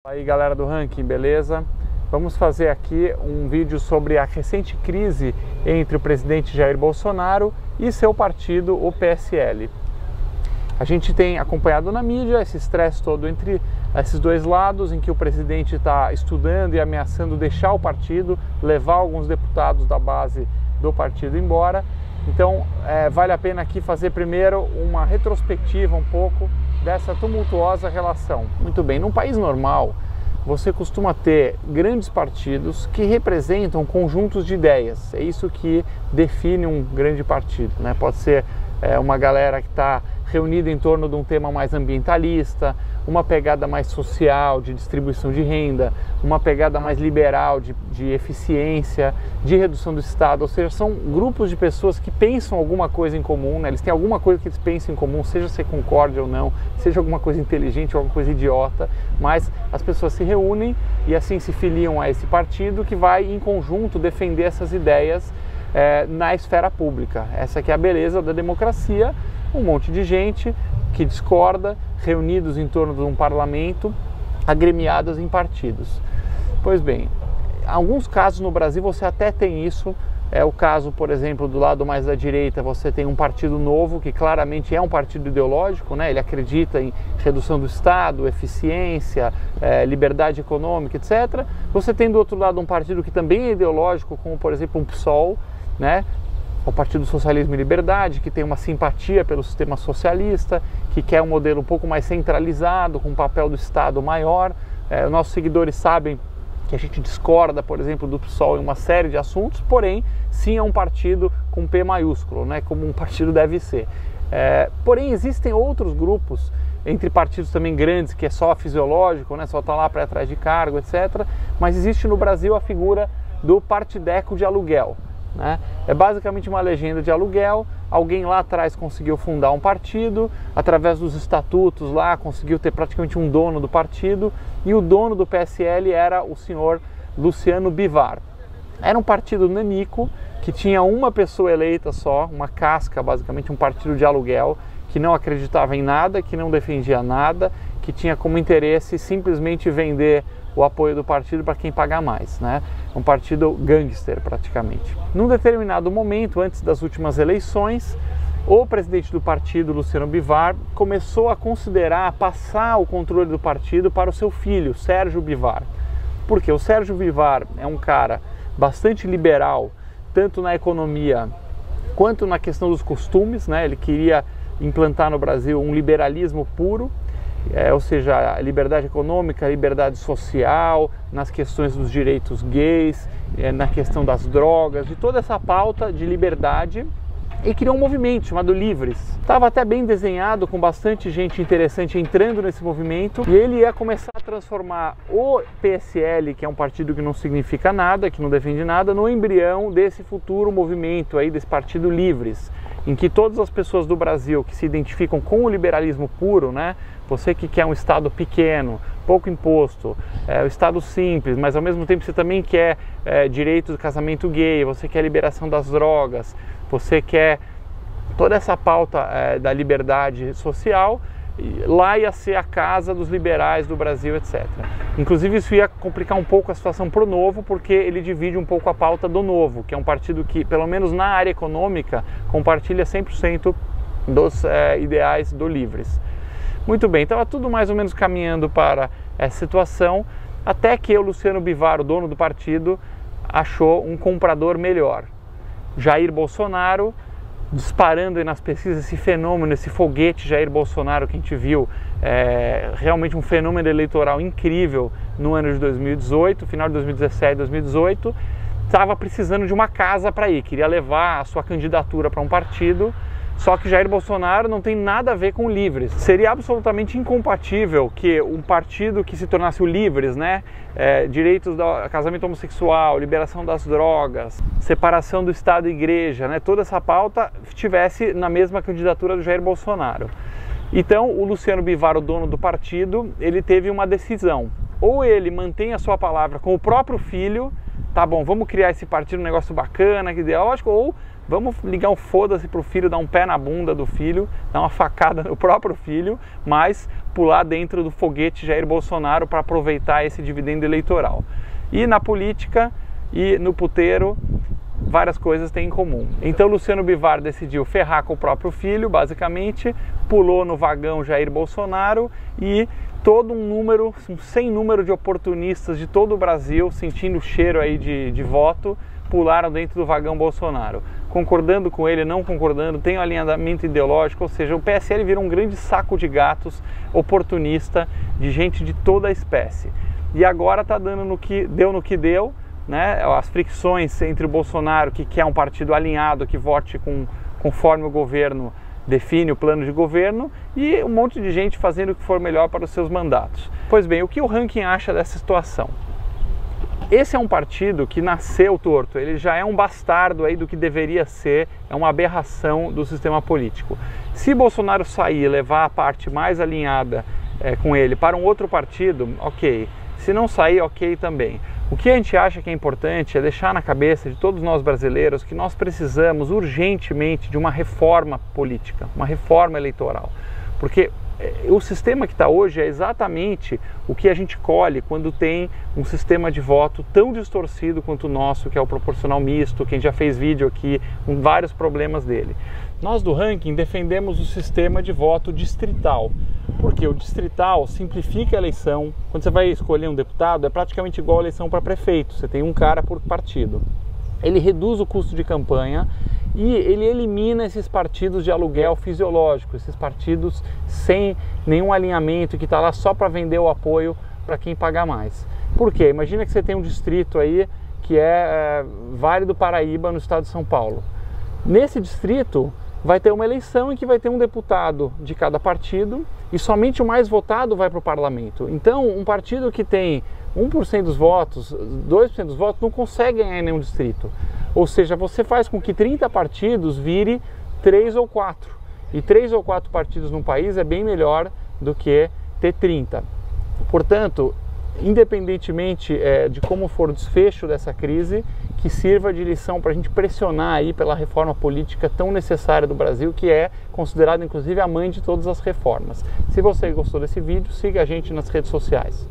Fala aí galera do Ranking, beleza? Vamos fazer aqui um vídeo sobre a recente crise entre o presidente Jair Bolsonaro e seu partido, o PSL. A gente tem acompanhado na mídia esse estresse todo entre esses dois lados, em que o presidente está estudando e ameaçando deixar o partido, levar alguns deputados da base do partido embora. Então vale a pena aqui fazer primeiro uma retrospectiva um pouco dessa tumultuosa relação. Muito bem, num país normal, você costuma ter grandes partidos que representam conjuntos de ideias. É isso que define um grande partido, né? Pode ser uma galera que está reunida em torno de um tema mais ambientalista, uma pegada mais social, de distribuição de renda, uma pegada mais liberal, de eficiência, de redução do Estado. Ou seja, são grupos de pessoas que pensam alguma coisa em comum, né? Eles têm alguma coisa que eles pensam em comum, seja você concorde ou não, seja alguma coisa inteligente ou alguma coisa idiota, mas as pessoas se reúnem e assim se filiam a esse partido que vai em conjunto defender essas ideias na esfera pública. Essa que é a beleza da democracia, um monte de gente que discorda, reunidos em torno de um parlamento, agremiados em partidos. Pois bem, em alguns casos no Brasil você até tem isso. É o caso, por exemplo, do lado mais da direita, você tem um partido novo, que claramente é um partido ideológico, né? Ele acredita em redução do Estado, eficiência, liberdade econômica, etc. Você tem do outro lado um partido que também é ideológico, como por exemplo um PSOL, né? O Partido Socialismo e Liberdade, que tem uma simpatia pelo sistema socialista, que quer um modelo um pouco mais centralizado, com um papel do Estado maior. Nossos seguidores sabem que a gente discorda, por exemplo, do PSOL em uma série de assuntos, porém, sim, é um partido com P maiúsculo, né, como um partido deve ser. Porém, existem outros grupos, entre partidos também grandes, que é só fisiológico, né, só está lá para ir atrás de cargo, etc. Mas existe no Brasil a figura do partideco de aluguel, né? É basicamente uma legenda de aluguel. Alguém lá atrás conseguiu fundar um partido, através dos estatutos lá conseguiu ter praticamente um dono do partido, e o dono do PSL era o senhor Luciano Bivar. Era um partido nanico, que tinha uma pessoa eleita só, uma casca, basicamente um partido de aluguel, que não acreditava em nada, que não defendia nada, que tinha como interesse simplesmente vender o apoio do partido para quem pagar mais, né? Um partido gangster praticamente. Num determinado momento, antes das últimas eleições, o presidente do partido, Luciano Bivar, começou a considerar passar o controle do partido para o seu filho, Sérgio Bivar. Porque o Sérgio Bivar é um cara bastante liberal, tanto na economia quanto na questão dos costumes, né? Ele queria implantar no Brasil um liberalismo puro, ou seja, a liberdade econômica, a liberdade social, nas questões dos direitos gays, na questão das drogas, de toda essa pauta de liberdade, e criou um movimento chamado Livres. Estava até bem desenhado, com bastante gente interessante entrando nesse movimento, e ele ia começar a transformar o PSL, que é um partido que não significa nada, que não defende nada, no embrião desse futuro movimento aí, desse partido Livres, em que todas as pessoas do Brasil que se identificam com o liberalismo puro, né? Você que quer um Estado pequeno, pouco imposto, o Estado simples, mas ao mesmo tempo você também quer direito do casamento gay, você quer liberação das drogas, você quer toda essa pauta da liberdade social, lá ia ser a casa dos liberais do Brasil, etc. Inclusive isso ia complicar um pouco a situação para o Novo, porque ele divide um pouco a pauta do Novo, que é um partido que, pelo menos na área econômica, compartilha 100% dos ideais do Livres. Muito bem, estava tudo mais ou menos caminhando para essa situação, até que o Luciano Bivar, o dono do partido, achou um comprador melhor. Jair Bolsonaro, disparando aí nas pesquisas esse fenômeno, esse foguete Jair Bolsonaro que a gente viu, realmente um fenômeno eleitoral incrível no ano de 2018, final de 2017, 2018, estava precisando de uma casa para ir, queria levar a sua candidatura para um partido. Só que Jair Bolsonaro não tem nada a ver com o Livres. Seria absolutamente incompatível que um partido que se tornasse o Livres, né? Direitos do casamento homossexual, liberação das drogas, separação do Estado e Igreja, né? Toda essa pauta estivesse na mesma candidatura do Jair Bolsonaro. Então, o Luciano Bivar, o dono do partido, ele teve uma decisão. Ou ele mantém a sua palavra com o próprio filho, tá bom, vamos criar esse partido, um negócio bacana, que ideológico, ou vamos ligar um foda-se pro filho, dar um pé na bunda do filho, dar uma facada no próprio filho, mas pular dentro do foguete Jair Bolsonaro para aproveitar esse dividendo eleitoral. E na política e no puteiro, várias coisas têm em comum. Então Luciano Bivar decidiu ferrar com o próprio filho, basicamente, pulou no vagão Jair Bolsonaro e todo um sem número de oportunistas de todo o Brasil, sentindo o cheiro aí de voto, pularam dentro do vagão Bolsonaro. Concordando com ele, não concordando, tem um alinhamento ideológico, ou seja, o PSL virou um grande saco de gatos oportunista de gente de toda a espécie. E agora está dando no que deu, né? As fricções entre o Bolsonaro, que quer um partido alinhado, que vote conforme o governo define o plano de governo, e um monte de gente fazendo o que for melhor para os seus mandatos. Pois bem, o que o ranking acha dessa situação? Esse é um partido que nasceu torto, ele já é um bastardo aí do que deveria ser, é uma aberração do sistema político. Se Bolsonaro sair e levar a parte mais alinhada com ele para um outro partido, ok. Se não sair, ok também. O que a gente acha que é importante é deixar na cabeça de todos nós brasileiros que nós precisamos urgentemente de uma reforma política, uma reforma eleitoral. Porque o sistema que está hoje é exatamente o que a gente colhe quando tem um sistema de voto tão distorcido quanto o nosso, que é o proporcional misto, que a gente já fez vídeo aqui com vários problemas dele. Nós do ranking defendemos o sistema de voto distrital, porque o distrital simplifica a eleição. Quando você vai escolher um deputado, é praticamente igual a eleição para prefeito, você tem um cara por partido. Ele reduz o custo de campanha e ele elimina esses partidos de aluguel fisiológico, esses partidos sem nenhum alinhamento, que está lá só para vender o apoio para quem pagar mais. Por quê? Imagina que você tem um distrito aí que é Vale do Paraíba, no estado de São Paulo. Nesse distrito vai ter uma eleição em que vai ter um deputado de cada partido e somente o mais votado vai para o parlamento. Então, um partido que tem 1% dos votos, 2% dos votos, não consegue ganhar em nenhum distrito. Ou seja, você faz com que 30 partidos vire 3 ou 4. E 3 ou 4 partidos num país é bem melhor do que ter 30. Portanto, independentemente de como for o desfecho dessa crise, que sirva de lição para a gente pressionar aí pela reforma política tão necessária do Brasil, que é considerada inclusive a mãe de todas as reformas. Se você gostou desse vídeo, siga a gente nas redes sociais.